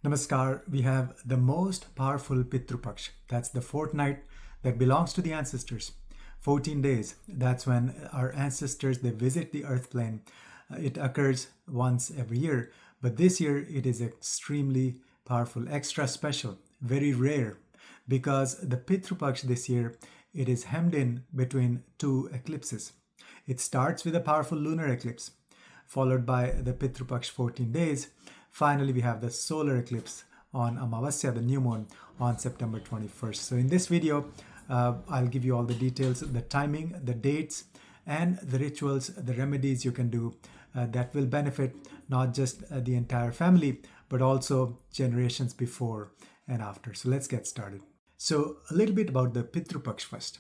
Namaskar, we have the most powerful Pitru Paksha. That's the fortnight that belongs to the ancestors. 14 days, that's when our ancestors, they visit the earth plane. It occurs once every year, but this year it is extremely powerful, extra special, very rare, because the Pitru Paksha this year, it is hemmed in between two eclipses. It starts with a powerful lunar eclipse, followed by the Pitru Paksha 14 days. Finally, we have the solar eclipse on Amavasya, the new moon, on September 21st. So in this video, I'll give you all the details, the timing, the dates, and the rituals, the remedies you can do that will benefit not just the entire family, but also generations before and after. So let's get started. So a little bit about the Pitru Paksha first.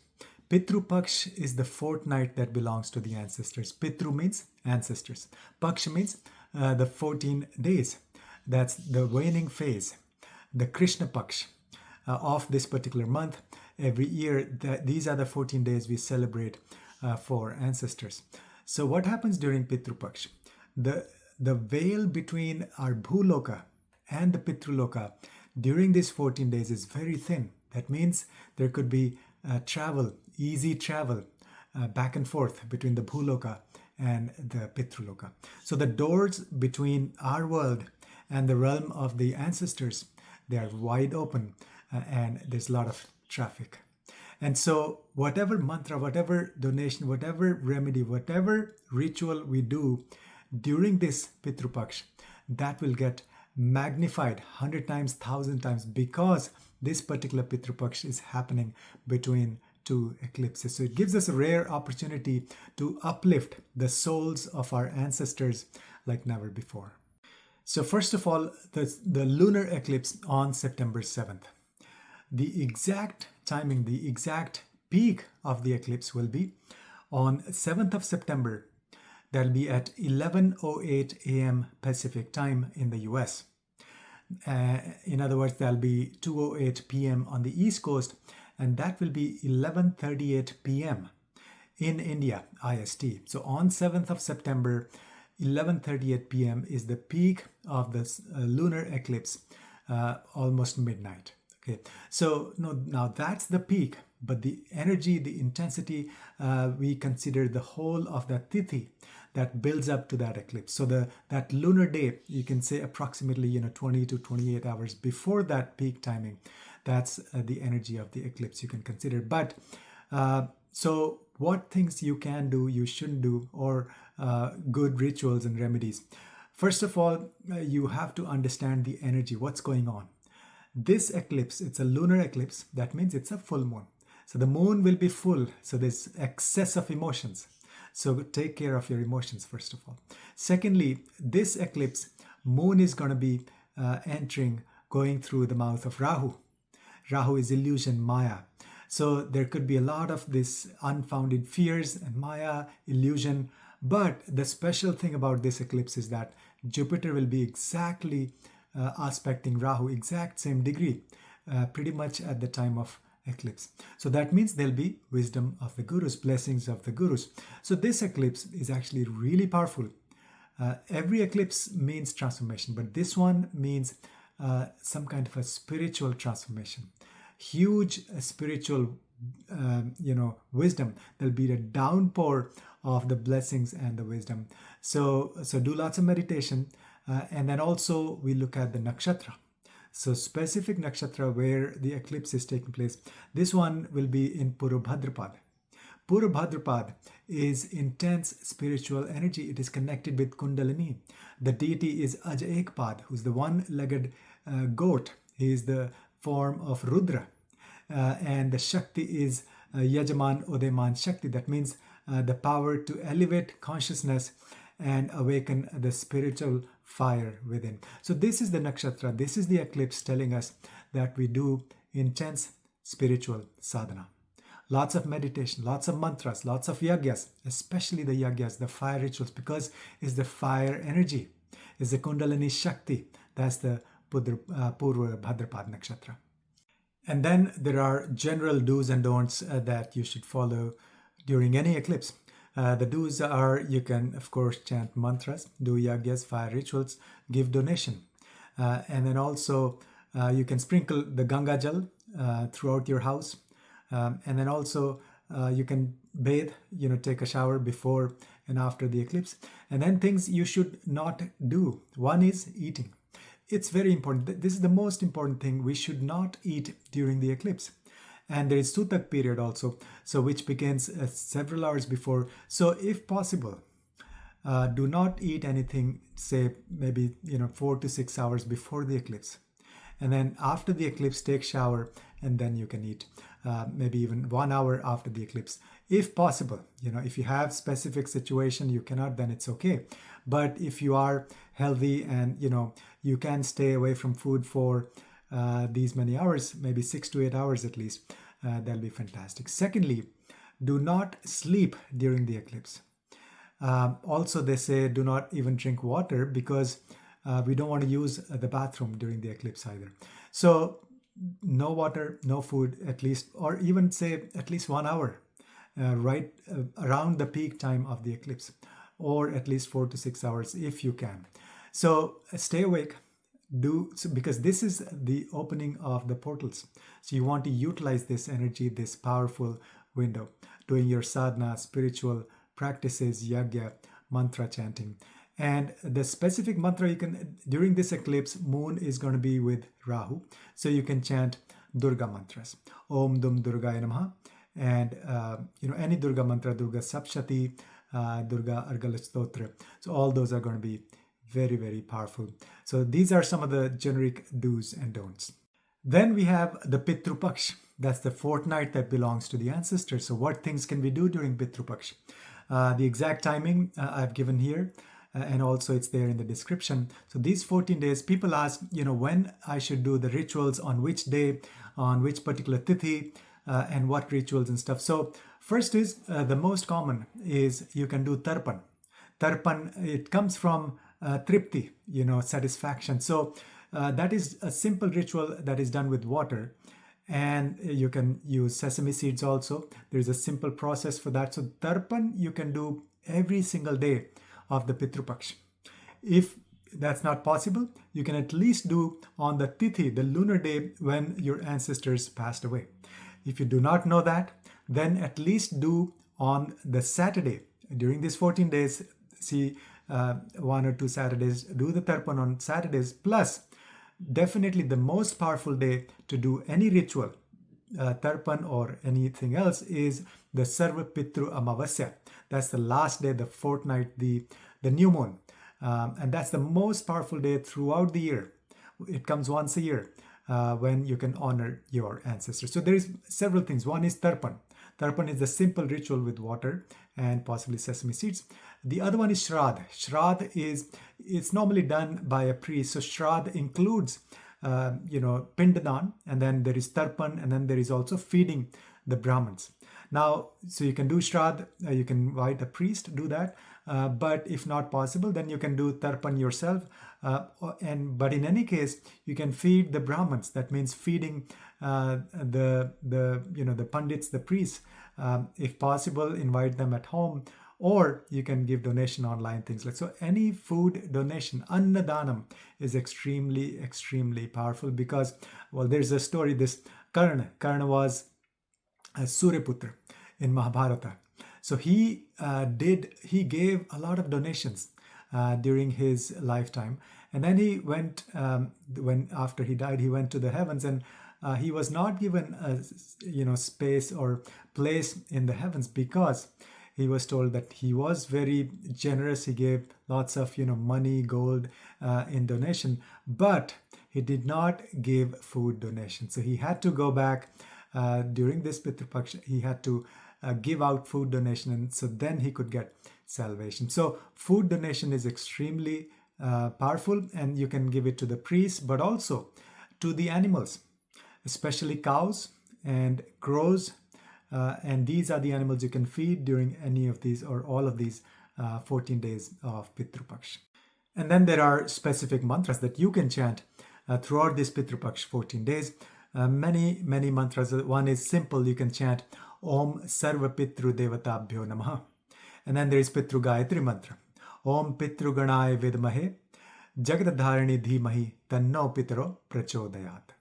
Pitru Paksha is the fortnight that belongs to the ancestors. Pitru means ancestors. Paksha means the 14 days. That's the waning phase, the Krishna Paksha of this particular month. Every year, these are the 14 days we celebrate for ancestors. So what happens during Pitru Paksha? The veil between our Bhuloka and the Pitruloka during these 14 days is very thin. That means there could be travel, easy travel back and forth between the Bhuloka and the Pitruloka. So the doors between our world and the realm of the ancestors, they are wide open and there's a lot of traffic. And so whatever mantra, whatever donation, whatever remedy, whatever ritual we do during this Pitru Paksha, that will get magnified 100 times, 1,000 times, because this particular Pitru Paksha is happening between two eclipses. So it gives us a rare opportunity to uplift the souls of our ancestors like never before. So first of all, the lunar eclipse on September 7th. The exact timing, the exact peak of the eclipse will be on 7th of September. That'll be at 11:08 a.m. Pacific time in the US. In other words, that'll be 2:08 p.m. on the East Coast, and that will be 11:38 p.m. in India, IST. So on 7th of September, 11:38 p.m. is the peak of this lunar eclipse, almost midnight. Okay, so now that's the peak, but the energy, the intensity, we consider the whole of that tithi that builds up to that eclipse. So that lunar day, you can say approximately 20 to 28 hours before that peak timing. That's the energy of the eclipse you can consider. But so what things you can do, you shouldn't do, or good rituals and remedies. First of all, you have to understand the energy, what's going on. This eclipse, it's a lunar eclipse. That means it's a full moon. So the moon will be full. So there's excess of emotions. So take care of your emotions, first of all. Secondly, this eclipse, moon is going to be going through the mouth of Rahu. Rahu is illusion, Maya. So there could be a lot of this unfounded fears and Maya, illusion. But the special thing about this eclipse is that Jupiter will be exactly aspecting Rahu, exact same degree, pretty much at the time of eclipse. So that means there'll be wisdom of the gurus, blessings of the gurus. So this eclipse is actually really powerful. Every eclipse means transformation, but this one means some kind of a spiritual transformation. Huge spiritual wisdom. There'll be a downpour of the blessings and the wisdom. So do lots of meditation, and then also we look at the nakshatra. So specific nakshatra where the eclipse is taking place. This one will be in Purva Bhadrapad. Purva Bhadrapad is intense spiritual energy. It is connected with Kundalini. The deity is Aj Ekpad, who's the one-legged goat. He is the form of Rudra. And the Shakti is Yajaman Udayaman Shakti. That means the power to elevate consciousness and awaken the spiritual fire within. So this is the nakshatra. This is the eclipse telling us that we do intense spiritual sadhana. Lots of meditation, lots of mantras, lots of yagyas, especially the yagyas, the fire rituals, because it's the fire energy. It's the Kundalini Shakti. That's the Purva Bhadrapad nakshatra. And then there are general do's and don'ts that you should follow during any eclipse. The do's are, you can, of course, chant mantras, do yagyas, fire rituals, give donation. And then also you can sprinkle the Ganga Jal throughout your house. And then also you can bathe, take a shower before and after the eclipse. And then things you should not do. One is eating. It's very important. This is the most important thing. We should not eat during the eclipse. And there is Sutak period also, so which begins several hours before. So if possible, do not eat anything, say maybe 4 to 6 hours before the eclipse. And then after the eclipse, take shower, and then you can eat maybe even 1 hour after the eclipse, if possible. If you have specific situation you cannot, then it's okay. But if you are healthy and you can stay away from food for these many hours, maybe 6 to 8 hours at least, that'll be fantastic. Secondly, do not sleep during the eclipse. Also, they say do not even drink water, because we don't want to use the bathroom during the eclipse either. So no water, no food, at least, or even say at least 1 hour right around the peak time of the eclipse, or at least 4 to 6 hours if you can. So stay awake, because this is the opening of the portals. So you want to utilize this energy, this powerful window, doing your sadhana, spiritual practices, yagya, mantra chanting. And the specific mantra you can, during this eclipse, moon is going to be with Rahu. So you can chant Durga mantras. Om Dum Durgaya Namaha. And, any Durga mantra, Durga Sapshati, Durga Argala Stotra. So all those are going to be very, very powerful. So these are some of the generic do's and don'ts. Then we have the Pitru Paksha. That's the fortnight that belongs to the ancestors. So what things can we do during Pitru Paksha? The exact timing I've given here, and also it's there in the description. So these 14 days, people ask, when I should do the rituals, on which day, on which particular tithi, and what rituals and stuff. So first is, the most common is you can do tarpan. Tarpan, it comes from tripti, satisfaction. So that is a simple ritual that is done with water. And you can use sesame seeds also. There's a simple process for that. So tarpan you can do every single day of the Pitru Paksha. If that's not possible, you can at least do on the tithi, the lunar day when your ancestors passed away. If you do not know that, then at least do on the Saturday. During these 14 days, see 1 or 2 Saturdays, do the tarpan on Saturdays. Plus, definitely the most powerful day to do any ritual, tarpan or anything else, is the Sarva Pitru Amavasya. That's the last day, the fortnight, the new moon. And that's the most powerful day throughout the year. It comes once a year when you can honor your ancestors. So there is several things. One is tarpan. Tarpan is the simple ritual with water and possibly sesame seeds. The other one is Shraddha. Shraddha it's normally done by a priest. So Shraddha includes, Pindadan, and then there is Tarpan, and then there is also feeding the Brahmins. Now, so you can do Shraddha, you can invite a priest to do that. But if not possible, then you can do Tarpan yourself. But in any case, you can feed the Brahmins. That means feeding the Pandits, the priests. If possible, invite them at home, or you can give donation online, things like so. Any food donation, annadanam, is extremely, extremely powerful, because, well, there's a story. This Karna was a Suryaputra in Mahabharata. So he gave a lot of donations during his lifetime, and then he went when after he died, he went to the heavens, and he was not given a space or place in the heavens, because he was told that he was very generous. He gave lots of money, gold in donation, but he did not give food donation. So he had to go back during this Pitru Paksha. He had to give out food donation, and so then he could get salvation. So food donation is extremely powerful, and you can give it to the priests, but also to the animals, especially cows and crows. And these are the animals you can feed during any of these or all of these 14 days of Pitru Paksha. And then there are specific mantras that you can chant throughout this Pitru Paksha 14 days. Many mantras. One is simple. You can chant Om Sarva Pitru Devatabhyo Namaha. And then there is Pitru Gayatri mantra. Om Pitru Ganaya Vidmahe Jagadadharani dhimahi tanno pitro prachodayat.